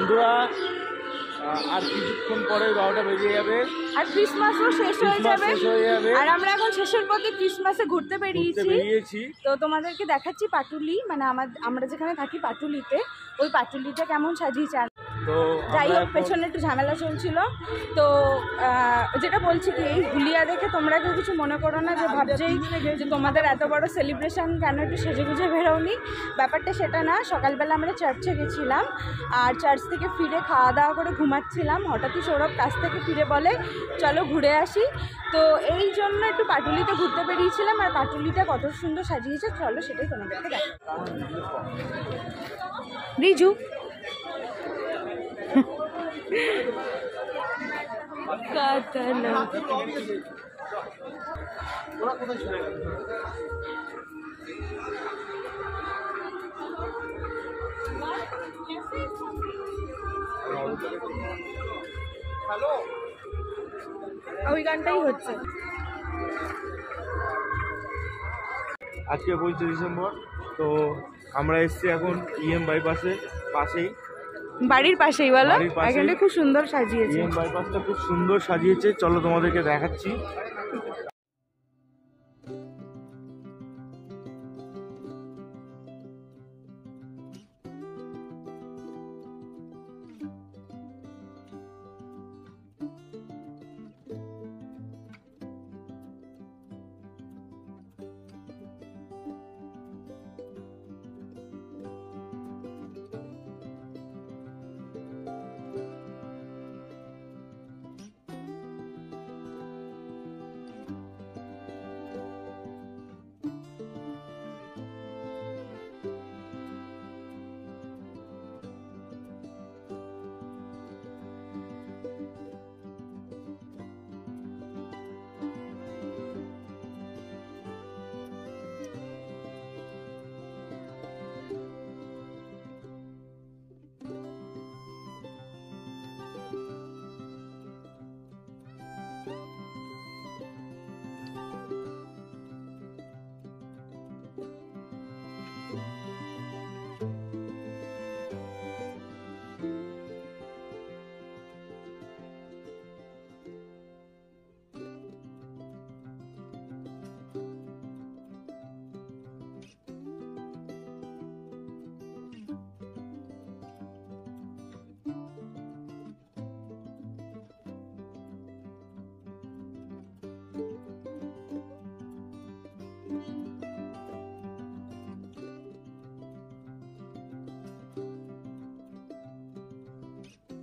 বন্ধুরা আর কিছুক্ষণ পরে 12টা বেজে যাবে আর ক্রিসমাসও শেষ হয়ে যাবে আর আমরা এখন শেষের পথে ক্রিসমাসে ঘুরতে বেরিয়েছি। তো তোমাদেরকে দেখাচ্ছি পাটুলি, মানে আমরা যেখানে থাকি পাটুলিতে, ওই পাটুলিটা কেমন সাজিয়েছে। তো যাই হোক, পেছনে একটু ঝামেলা চলছিল। তো যেটা বলছি কি, এই হুলিয়া দেখে তোমরা কেউ কিছু মনে করো না যে ভাবছেই যে তোমাদের এত বড় সেলিব্রেশন কেন একটু সেজে গুজে বেরোনি। ব্যাপারটা সেটা না। সকালবেলা আমরা চার্চে গেছিলাম, আর চার্চ থেকে ফিরে খাওয়া দাওয়া করে ঘুমাচ্ছিলাম। হঠাৎই সৌরভ কাছ থেকে ফিরে বলে চলো ঘুরে আসি। তো এই জন্য একটু পাটুলিতে ঘুরতে বেরিয়েছিলাম। আর পাটুলিটা কত সুন্দর সাজিয়েছে, চলো সেটাই তোমাদেরকে দেখো। রিজু ওই গানটাই হচ্ছে। আজকে 25 ডিসেম্বর। তো আমরা এসছি এখন ইএম বাইপাসের পাশেই, বাড়ির পাশেই। বলো, এখানে খুব সুন্দর সাজিয়েছে। ইএম বাইপাসটা খুব সুন্দর সাজিয়েছে, চলো তোমাদেরকে দেখাচ্ছি।